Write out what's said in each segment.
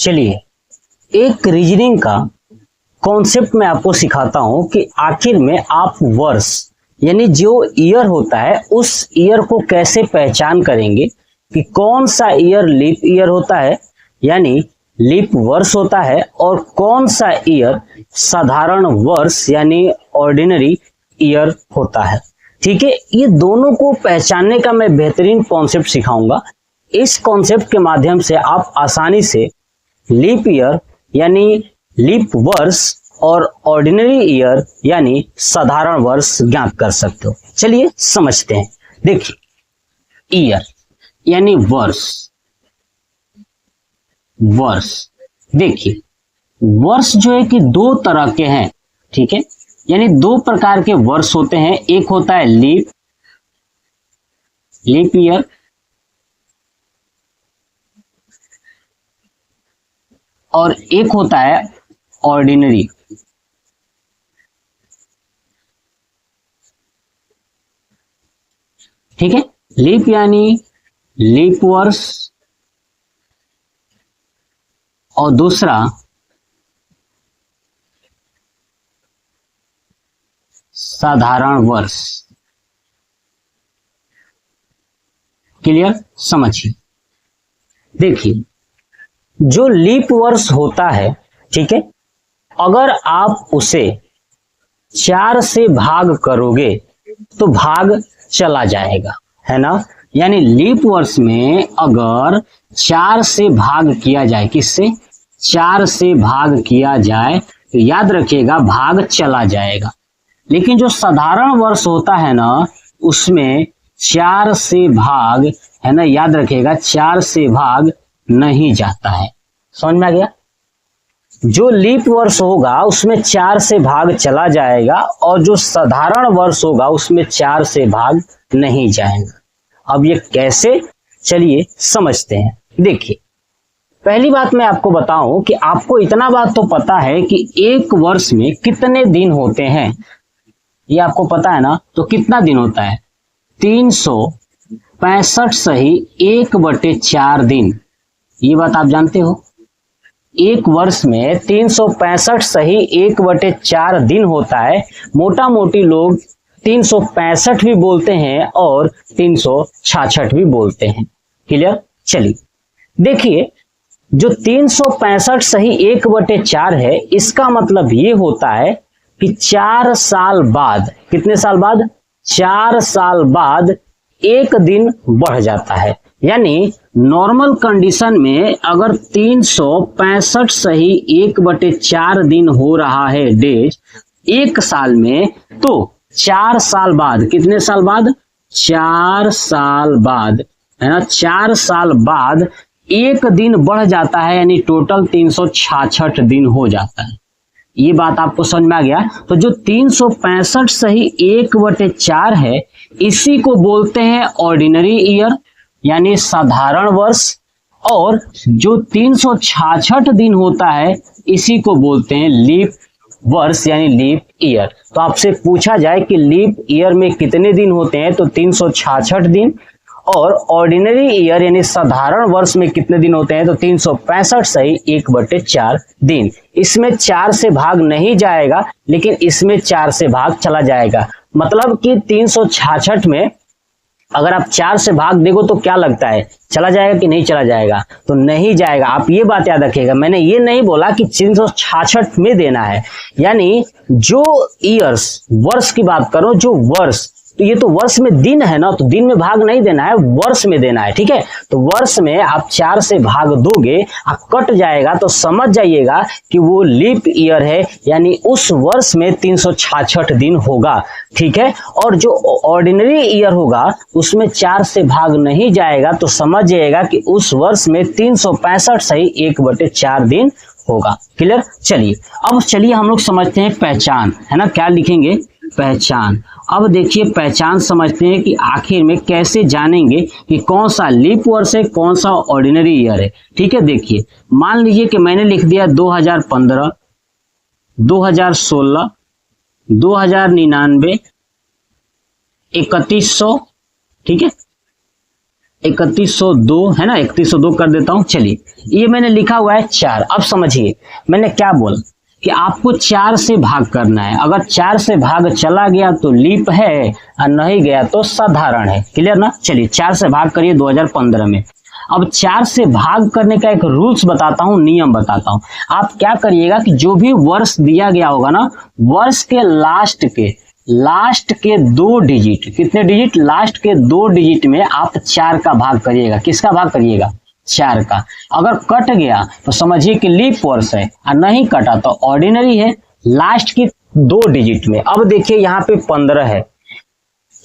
चलिए एक रीजनिंग का कॉन्सेप्ट मैं आपको सिखाता हूं कि आखिर में आप वर्ष यानी जो ईयर होता है उस ईयर को कैसे पहचान करेंगे कि कौन सा ईयर लीप ईयर होता है यानी लीप वर्ष होता है और कौन सा ईयर साधारण वर्ष यानी ऑर्डिनरी ईयर होता है। ठीक है, ये दोनों को पहचानने का मैं बेहतरीन कॉन्सेप्ट सिखाऊंगा। इस कॉन्सेप्ट के माध्यम से आप आसानी से लीप ईयर यानी लीप वर्ष और ऑर्डिनरी ईयर यानी साधारण वर्ष ज्ञात कर सकते हो। चलिए समझते हैं। देखिए ईयर यानी वर्ष, देखिए वर्ष जो है कि दो तरह के हैं। ठीक है, यानी दो प्रकार के वर्ष होते हैं। एक होता है लीप ईयर और एक होता है ऑर्डिनरी। ठीक है, लीप यानी लीप वर्ष और दूसरा साधारण वर्ष। क्लियर, समझिए। देखिए जो लीप वर्ष होता है, ठीक है, अगर आप उसे 4 से भाग करोगे तो भाग चला जाएगा, है ना। यानी लीप वर्ष में अगर 4 से भाग किया जाए, किससे 4 से भाग किया जाए तो याद रखिएगा भाग चला जाएगा। लेकिन जो साधारण वर्ष होता है ना उसमें 4 से भाग, है ना, याद रखिएगा 4 से भाग नहीं जाता है। समझ में आ गया। जो लीप वर्ष होगा उसमें 4 से भाग चला जाएगा और जो साधारण वर्ष होगा उसमें 4 से भाग नहीं जाएगा। अब ये कैसे, चलिए समझते हैं। देखिए पहली बात मैं आपको बताऊं कि आपको इतना बात तो पता है कि एक वर्ष में कितने दिन होते हैं, ये आपको पता है ना। तो कितना दिन होता है 365 सही 1/4 दिन, ये बात आप जानते हो। एक वर्ष में 365 सही 1/4 दिन होता है। मोटा मोटी लोग 365 भी बोलते हैं और 366 भी बोलते हैं। क्लियर। चलिए देखिए जो 365 सही 1/4 है इसका मतलब ये होता है कि 4 साल बाद, कितने साल बाद, 4 साल बाद एक दिन बढ़ जाता है। यानी नॉर्मल कंडीशन में अगर 365 सही 1/4 दिन हो रहा है डेज एक साल में, तो 4 साल बाद, कितने साल बाद, 4 साल बाद, है ना, 4 साल बाद एक दिन बढ़ जाता है यानी टोटल 366 दिन हो जाता है। ये बात आपको समझ में आ गया। तो जो 365 सही 1/4 है इसी को बोलते हैं ऑर्डिनरी ईयर यानी साधारण वर्ष, और जो 366 दिन होता है इसी को बोलते हैं लीप वर्ष यानी लीप ईयर। तो आपसे पूछा जाए कि लीप ईयर में कितने दिन होते हैं तो 366 दिन, और ऑर्डिनरी ईयर यानी साधारण वर्ष में कितने दिन होते हैं तो 365 सही 1/4 दिन। इसमें 4 से भाग नहीं जाएगा लेकिन इसमें 4 से भाग चला जाएगा। मतलब कि 366 में अगर आप 4 से भाग देखो तो क्या लगता है, चला जाएगा कि नहीं चला जाएगा, तो नहीं जाएगा। आप ये बात याद रखिएगा, मैंने ये नहीं बोला कि 366 में देना है। यानी जो ईयर्स, वर्ष की बात करो, जो वर्ष, तो ये तो वर्ष में दिन है ना, तो दिन में भाग नहीं देना है, वर्ष में देना है। ठीक है, तो वर्ष में आप 4 से भाग दोगे, आप कट जाएगा तो समझ जाइएगा कि वो लीप ईयर है यानी उस वर्ष में 366 दिन होगा। ठीक है, और जो ऑर्डिनरी ईयर होगा उसमें 4 से भाग नहीं जाएगा तो समझ जाइएगा कि उस वर्ष में 365 सही 1/4 दिन होगा। क्लियर। चलिए अब चलिए हम लोग समझते हैं पहचान, है ना, क्या लिखेंगे, पहचान। अब देखिए पहचान समझते हैं कि आखिर में कैसे जानेंगे कि कौन सा लीप वर्ष है कौन सा ऑर्डिनरी ईयर है। ठीक है, देखिए मान लीजिए कि मैंने लिख दिया 2015, 2016, 2099, 3100, ठीक है, 3102 है ना, 3102 कर देता हूं। चलिए, ये मैंने लिखा हुआ है 4। अब समझिए मैंने क्या बोला कि आपको 4 से भाग करना है। अगर 4 से भाग चला गया तो लीप है और नहीं गया तो साधारण है। क्लियर ना। चलिए 4 से भाग करिए 2015 में। अब 4 से भाग करने का एक रूल्स बताता हूं, नियम बताता हूं। आप क्या करिएगा कि जो भी वर्ष दिया गया होगा ना, वर्ष के लास्ट के 2 डिजिट, कितने डिजिट, लास्ट के 2 डिजिट में आप 4 का भाग करिएगा। किसका भाग करिएगा, 4 का। अगर कट गया तो समझिए कि लीप वर्ष है, और नहीं कटा तो ऑर्डिनरी है, लास्ट की 2 डिजिट में। अब देखिए यहाँ पे 15 है,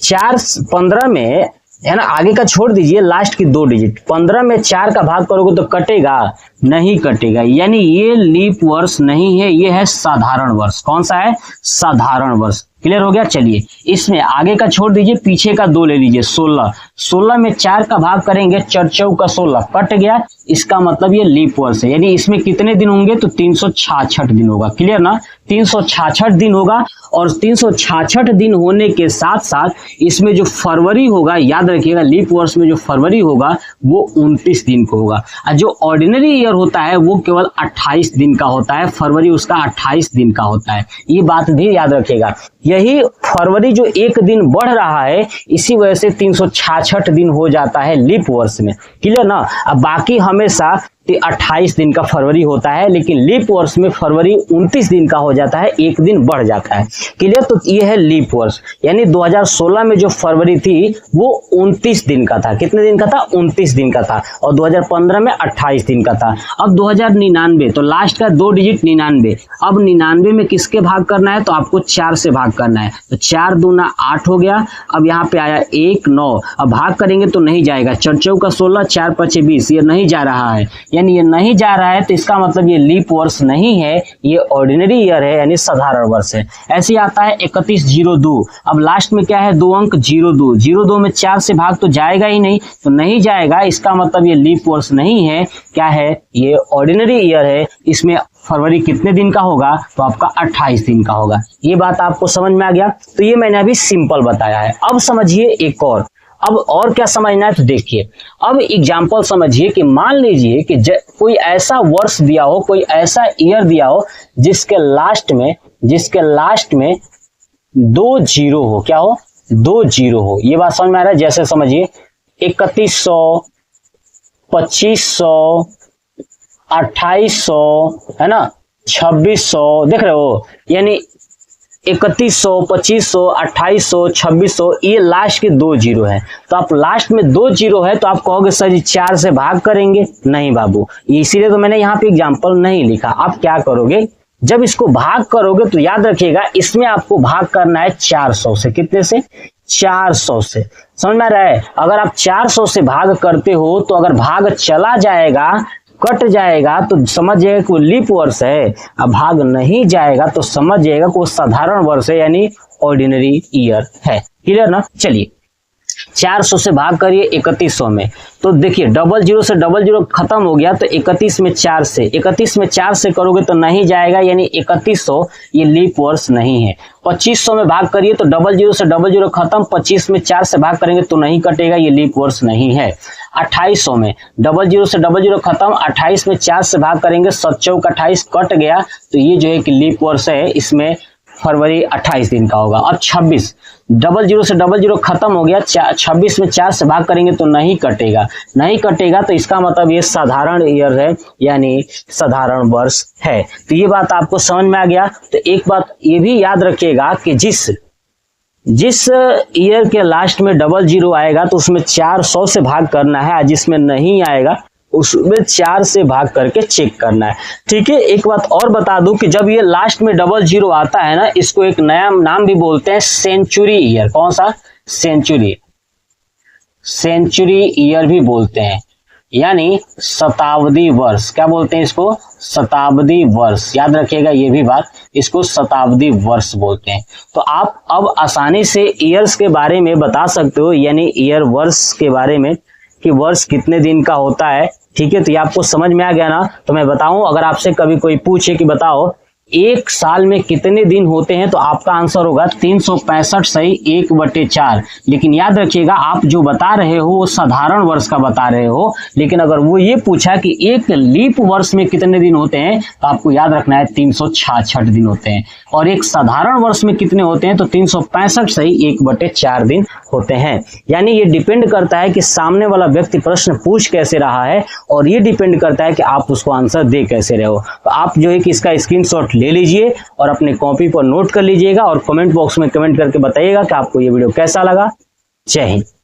15 में है ना, आगे का छोड़ दीजिए, लास्ट की 2 डिजिट। 15 में 4 का भाग करोगे तो कटेगा, नहीं कटेगा, यानी ये लीप वर्ष नहीं है, ये है साधारण वर्ष। कौन सा है, साधारण वर्ष। क्लियर हो गया। चलिए इसमें आगे का छोड़ दीजिए, पीछे का 2 ले लीजिए, 16। 16 में 4 का भाग करेंगे, 4 चौका 16, कट गया, इसका मतलब ये लीप वर्ष है। यानी इसमें कितने दिन होंगे, तो 366 दिन होगा। क्लियर ना, 366 दिन होगा। और 366 दिन होने के साथ साथ इसमें जो फरवरी होगा, याद रखिएगा, लीप वर्ष में जो फरवरी होगा वो 29 दिन को होगा, और जो ऑर्डिनरी ईयर होता है वो केवल 28 दिन का होता है। फरवरी उसका 28 दिन का होता है, ये बात भी याद रखिएगा। यही फरवरी जो 1 दिन बढ़ रहा है, इसी वजह से 366 दिन हो जाता है लीप वर्ष में। क्लियर ना। अब बाकी हमेशा 28 दिन का फरवरी होता है, लेकिन लीप वर्ष में फरवरी 29 दिन का हो जाता है, 1 दिन बढ़ जाता है। क्लियर। तो ये है लीप वर्ष। यानी 2016 में जो फरवरी थी वो 29 दिन का था। कितने दिन का था, 29 दिन का था। और 2015 में 28 दिन का था। अब 2099, तो लास्ट का 2 डिजिट 99। अब 99 में किसके भाग करना है, तो आपको 4 से भाग करना है। तो 4 दूना 8 हो गया। अब यहाँ पे आया 1 9, अब भाग करेंगे तो नहीं जाएगा, 4 चौका 16, 4 5 20, ये नहीं जा रहा है, यानी ये नहीं जा रहा है, तो इसका मतलब ये लीप वर्ष नहीं है, ये ऑर्डिनरी ईयर है, यानी साधारण वर्ष है। ऐसे आता है 3102। अब लास्ट में क्या है, 2 अंक 02। 02 में 4 से भाग तो जाएगा ही नहीं, तो नहीं जाएगा, इसका मतलब ये लीप वर्ष नहीं है, क्या है, ये ऑर्डिनरी ईयर है। इसमें फरवरी कितने दिन का होगा, तो आपका 28 दिन का होगा। ये बात आपको समझ में आ गया। तो ये मैंने अभी सिंपल बताया है। अब समझिए एक और क्या समझना है, तो देखिए अब एग्जाम्पल समझिए कि मान लीजिए कि कोई ऐसा वर्ष दिया हो, कोई ऐसा ईयर दिया हो जिसके लास्ट में 2 जीरो हो। क्या हो, 2 जीरो हो। ये बात समझ में आ रहा है। जैसे समझिए 3100, 2500, 2800, है ना, 2600, देख रहे हो, यानी 3100, 2500, 2800, 2600, ये लास्ट के 2 जीरो है। तो आप लास्ट में 2 जीरो है तो आप कहोगे सर जी 4 से भाग करेंगे, नहीं बाबू, इसीलिए तो मैंने यहाँ पे एग्जाम्पल नहीं लिखा। आप क्या करोगे, जब इसको भाग करोगे तो याद रखिएगा इसमें आपको भाग करना है 400 से। कितने से, 400 से। समझ में आ रहा है। अगर आप 400 से भाग करते हो तो अगर भाग चला जाएगा, कट जाएगा, तो समझ जाएगा कि वो लीप वर्ष है। अब भाग नहीं जाएगा तो समझ जाएगा कि वो साधारण वर्ष है, यानी ऑर्डिनरी ईयर है। क्लियर ना। चलिए 400 से भाग करिए 3100 में, तो देखिए 00 से 00 खत्म हो गया, तो 31 में 4 से करोगे तो नहीं जाएगा, यानी 3100 ये लीप वर्ष नहीं है। 2500 में भाग करिए तो 00 से 00 खत्म, 25 में 4 से भाग करेंगे तो नहीं कटेगा, ये लीप वर्ष नहीं है। 2800 में 00 से 00 खत्म, 28 में 4 से भाग करेंगे, 7 चौक 28, कट गया, तो ये जो है कि लीप वर्ष है, इसमें फरवरी 28 दिन का होगा। अब 26, 00 से 00 खत्म हो गया, 26 में 4 से भाग करेंगे तो नहीं कटेगा, तो इसका मतलब ये साधारण ईयर है, यानी साधारण वर्ष है। तो ये बात आपको समझ में आ गया। तो एक बात ये भी याद रखिएगा कि जिस ईयर के लास्ट में 00 आएगा तो उसमें 400 से भाग करना है, जिसमें नहीं आएगा उसमें 4 से भाग करके चेक करना है। ठीक है। एक बात और बता दूं कि जब ये लास्ट में 00 आता है ना, इसको एक नया नाम भी बोलते हैं, सेंचुरी ईयर। कौन सा, सेंचुरी ईयर भी बोलते हैं, यानी शताब्दी वर्ष। क्या बोलते हैं इसको, शताब्दी वर्ष। याद रखिएगा ये भी बात, इसको शताब्दी वर्ष बोलते हैं। तो आप अब आसानी से ईयर्स के बारे में बता सकते हो, यानी ईयर वर्ष के बारे में कि वर्ष कितने दिन का होता है। ठीक है। तो ये आपको समझ में आ गया ना। तो मैं बताऊं, अगर आपसे कभी कोई पूछे कि बताओ एक साल में कितने दिन होते हैं, तो आपका आंसर होगा 365 सही 1/4। लेकिन याद रखिएगा, आप जो बता रहे हो वो साधारण वर्ष का बता रहे हो, लेकिन अगर वो ये पूछा कि एक लीप वर्ष में कितने दिन होते हैं, तो आपको याद रखना है 366 दिन होते हैं। और एक साधारण वर्ष में कितने होते हैं, तो 365 सही 1/4 दिन होते हैं। यानी ये डिपेंड करता है कि सामने वाला व्यक्ति प्रश्न पूछ कैसे रहा है, और ये डिपेंड करता है कि आप उसको आंसर दे कैसे रहे हो। तो आप जो है कि इसका स्क्रीनशॉट ले लीजिए और अपने कॉपी पर नोट कर लीजिएगा, और कमेंट बॉक्स में कमेंट करके बताइएगा कि आपको ये वीडियो कैसा लगा। जय हिंद।